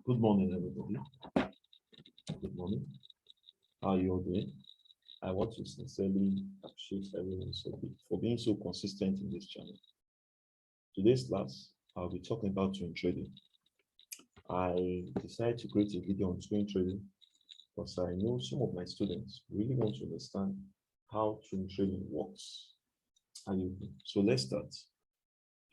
Good morning, everybody. Good morning. How are you all doing? I want to sincerely appreciate everyone for being so consistent in this channel. Today's class, I'll be talking about swing trading. I decided to create a video on swing trading because I know some of my students really want to understand how swing trading works. So let's start.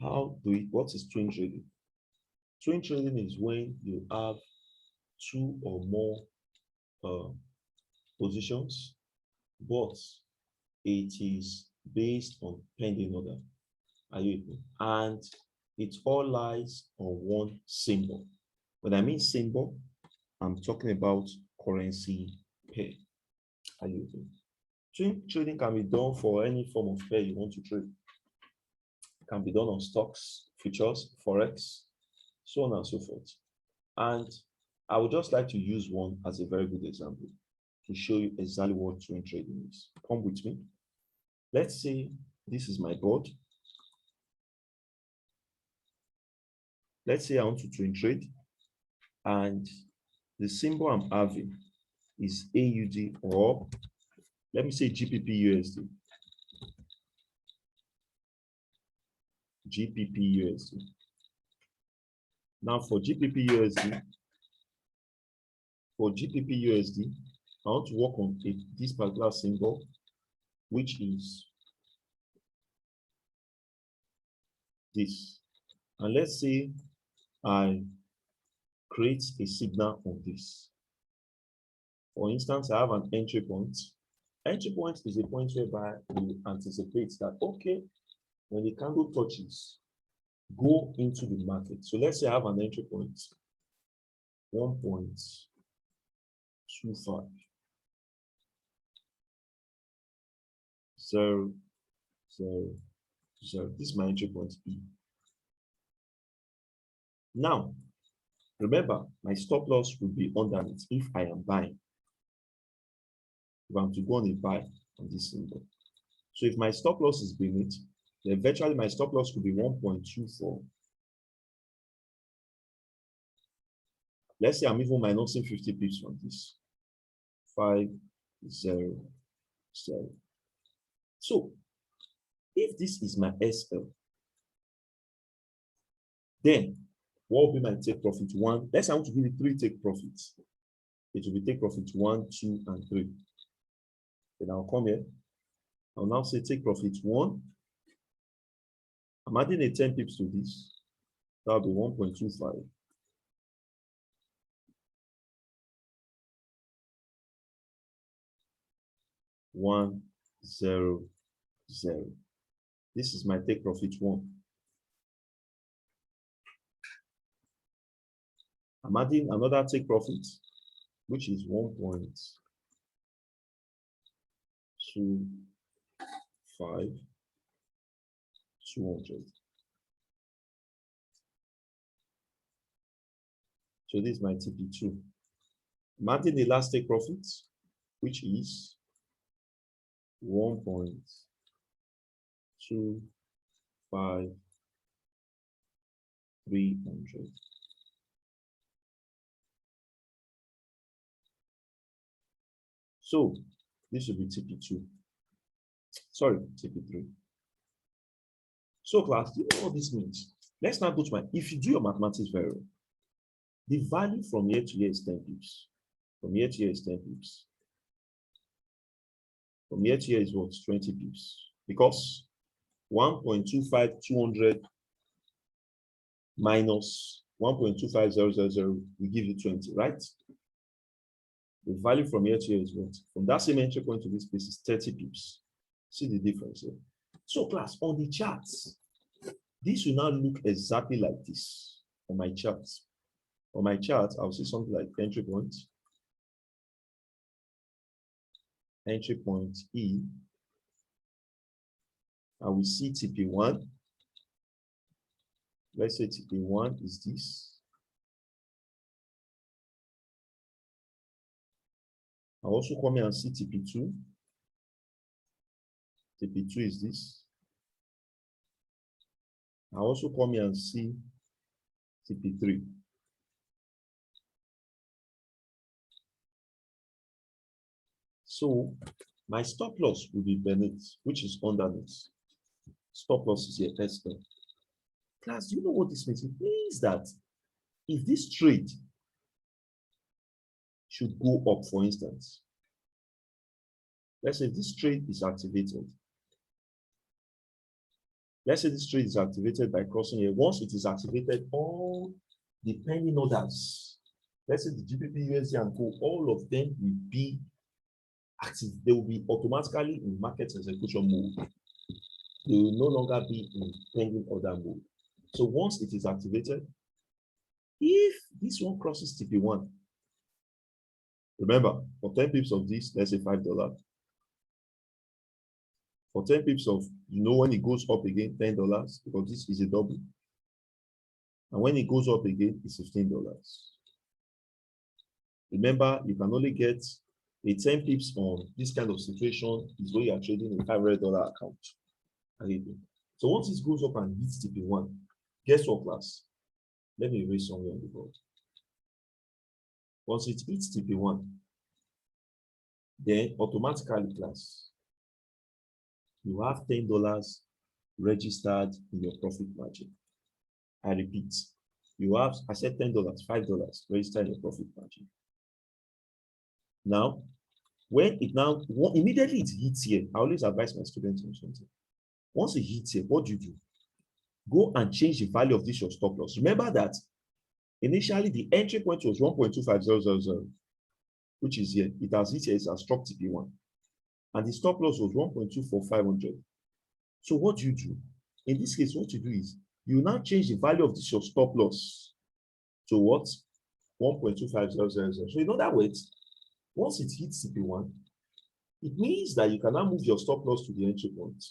What is swing trading? Swing trading is when you have two or more positions, but it is based on pending order. Are you with me? And it all lies on one symbol. When I mean symbol, I'm talking about currency pair. Are you with me? Swing trading can be done for any form of pair you want to trade. It can be done on stocks, futures, forex, so on and so forth. And I would just like to use one as a very good example to show you exactly what swing trading is. Come with me. Let's say this is my board. Let's say I want to swing trade, and the symbol I'm having is AUD, or let me say GBP USD. GBP USD. Now for GBP USD, I want to work on this particular symbol, which is this. And let's say I create a signal on this. For instance, I have an entry point. Entry point is a point whereby you anticipate that, okay, when the candle touches, go into the market. So let's say I have an entry point, 1.25. 0, 0, 0. This is my entry point E. Now, remember, my stop loss will be underneath if I am buying. If I'm to go on a buy on this symbol. So if my stop loss is beneath, then virtually my stop loss could be 1.24. Let's say I'm even minusing 50 pips from this. 5, 0, 0. So if this is my SL, then what will be my take profit? 1. Let's say I want to give you 3 take profits. It will be take profit 1, 2, and 3. Then I'll come here. I'll now say take profit 1. I'm adding a 10 pips to this. That'll be 1.25. One, 0, 0. This is my take profit 1. I'm adding another take profit, which is 1.25, 200. So this is my TP2. I'm adding the last take profit, which is 1.25, 300. So this will be TP2. Sorry, TP3. So class, do you know what this means? Let's now go to if you do your mathematics very well, the value from year to year is 10 pips. From year to year is 10 pips. From year to year is what? 20 pips. Because 1.25, 200 minus 1.25000 will give you 20, right? The value from year to year is what? From that same entry point to this place is 30 pips. See the difference here? So class, on the charts, this will now look exactly like this on my charts. On my chart, I'll see something like entry point E. I will see TP1. Let's say TP1 is this. I'll also come here and see TP2. TP2 is this. I'll also come here and see TP3. So my stop loss will be beneath, which is underneath. Stop loss is here, let's go. Class, do you know what this means? It means that if this trade should go up, for instance, let's say this trade is activated. Let's say this trade is activated by crossing here. Once it is activated, all the pending orders, let's say the GBP, USD, and Co, all of them will be active. They will be automatically in market execution mode. They will no longer be in pending order mode. So once it is activated, if this one crosses TP1, remember, for 10 pips of this, let's say $5. For 10 pips of, when it goes up again, $10, because this is a double. And when it goes up again, it's $15. Remember, you can only get a 10 pips on this kind of situation is where you are trading a $500 account. So once it goes up and hits TP1, guess what, class? Let me erase somewhere on the board. Once it hits TP1, then automatically, class, you have $10 registered in your profit margin. I repeat, you have, I said $10, $5 registered in your profit margin. Now, when it now, immediately it hits here, I always advise my students on something. Once it hits here, what do? Go and change the value of this your stop loss. Remember that initially the entry point was 1.25000, which is here. It has hit here, it has struck TP1. And the stop loss was 1.24500. So what do? In this case, what you do is you now change the value of this your stop loss to what? 1.25000. So in other words, once it hits TP1, it means that you can now move your stop loss to the entry point.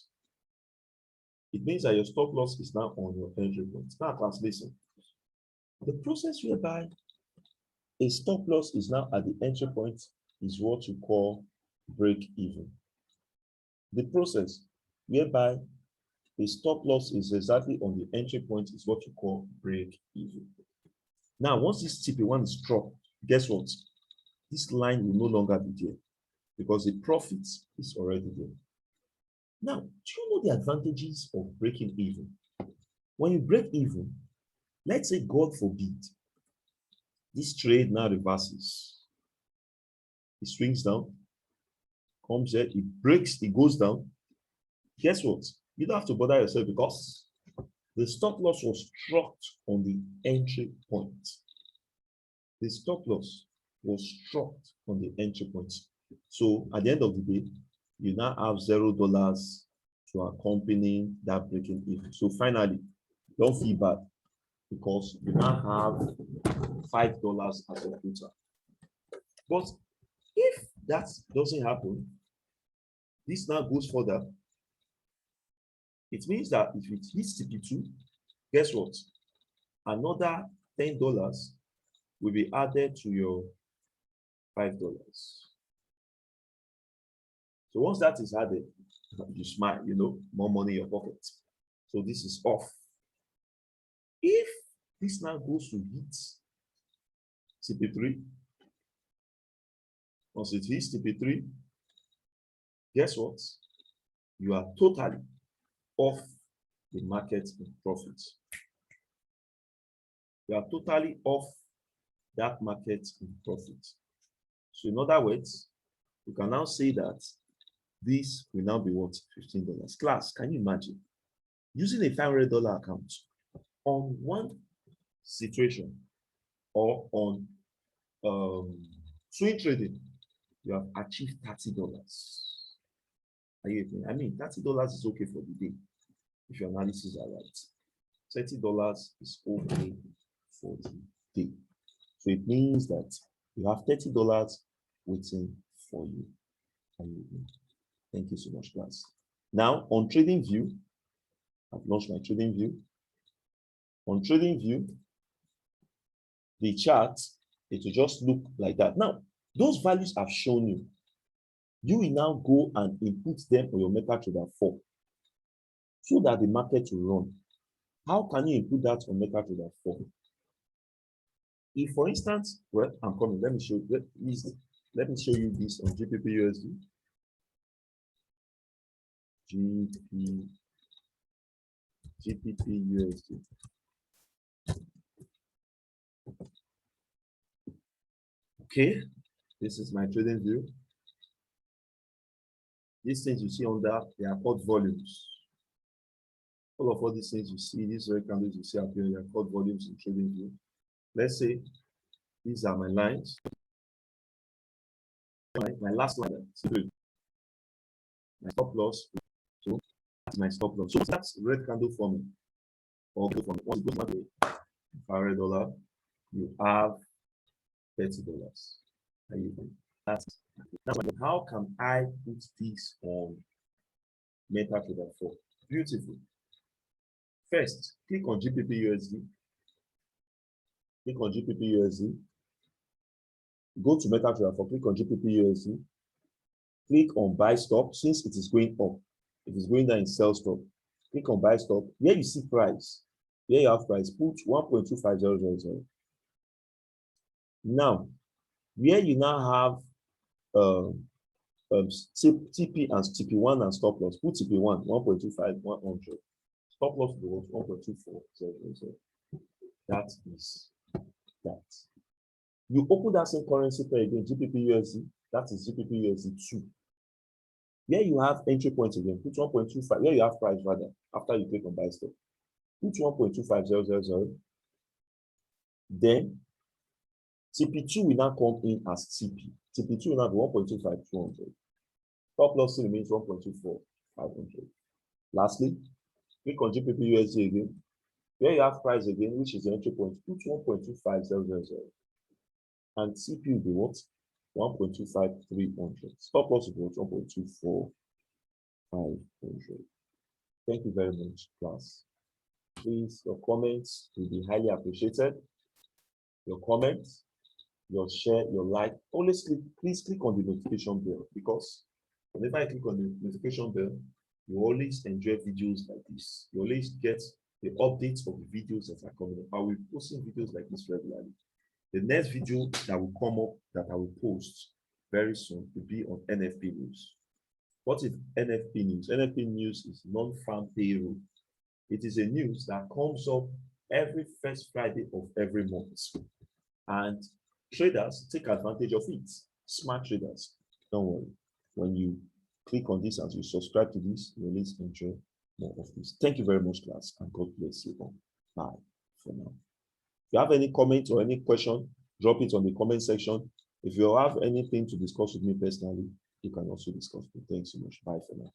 It means that your stop loss is now on your entry point. Now, class, listen. The process whereby a stop loss is now at the entry point is what you call break even. The process whereby a stop loss is exactly on the entry point is what you call break even. Now, once this TP1 is struck, guess what? This line will no longer be there because the profit is already there. Now, do you know the advantages of breaking even? When you break even, let's say, God forbid, this trade now reverses. It swings down, comes here, it breaks, it goes down. Guess what? You don't have to bother yourself because the stop loss was struck on the entry point. The stop loss was struck on the entry point. So at the end of the day, you now have $0 to accompany that breaking even. So finally, don't feel bad because you now have $5 as a quota. But if that doesn't happen, this now goes further. It means that if it hits TP2, guess what? Another $10 will be added to your $5. So once that is added, you smile, more money in your pocket. So this is off. If this now goes to hit TP3, once it hits TP3, guess what? You are totally off the market in profit. You are totally off that market in profit. So in other words, you can now say that this will now be what? $15. Class, can you imagine? Using a $500 account on one situation or on swing trading, you have achieved $30. Are you with me? I mean, $30 is okay for the day if your analysis are right. $30 is okay for the day. So it means that you have $30 waiting for you. Are you with me? Thank you so much, class. Now, on TradingView, I've launched my TradingView. On TradingView, the chart, it will just look like that. Now, those values I've shown you, you will now go and input them on your MetaTrader 4 so that the market will run. How can you input that on MetaTrader 4? If, for instance, well, I'm coming, let me show you. Let me show you this on GBP USD. GBP USD. Okay, this is my trading view. These things you see on that, they are called volumes. All these things you see, these red candles you see up here, they are called volumes in trading view. Let's say these are my lines. My last line, my stop loss. So that's my stop loss. So that's red candle forming. Or go from once it goes $100, you have $30. That's how can I put this on MetaTrader 4? Beautiful. First, click on GBP USD. Click on GBP USD. Go to MetaTrader 4. Click on GBP USD. Click on buy stop. Since it is going up, if it's going down in sell stop, click on buy stop. Where you see price, where you have price, put 1.25000. Now, where you now have TP and TP1 and stop loss, put TP1 1.25 100. Stop loss was 1.24. That is that. You open that same currency pair again, GBP USD. That is GBP USD 2. Where you have entry point again, put 1.25. Where you have price rather, after you click on buy stop, put 1.25000. Then TP2 will now come in as TP. TP2 will now be 1.25200. Stop loss remains 1.24500. Lastly, click on GBP USD again. Where you have price again, which is the entry point, put 1.25000. And TP will be what? 1.25300. Stop loss will be 1.24500. Thank you very much, class. Please, your comments will be highly appreciated. Your comments, your share, your like. Always please click on the notification bell, because whenever I click on the notification bell, you always enjoy videos like this. You always get the updates of the videos that are coming up. I will be posting videos like this regularly. The next video that will come up that I will post very soon will be on NFP news. What is NFP news? NFP news is non-farm payroll. It is a news that comes up every first Friday of every month. And traders take advantage of it. Smart traders. Don't worry. When you click on this and you subscribe to this, you always enjoy more of this. Thank you very much, class, and God bless you all. Bye for now. If you have any comment or any question, drop it on the comment section. If you have anything to discuss with me personally, you can also discuss with me. Thanks so much. Bye for now.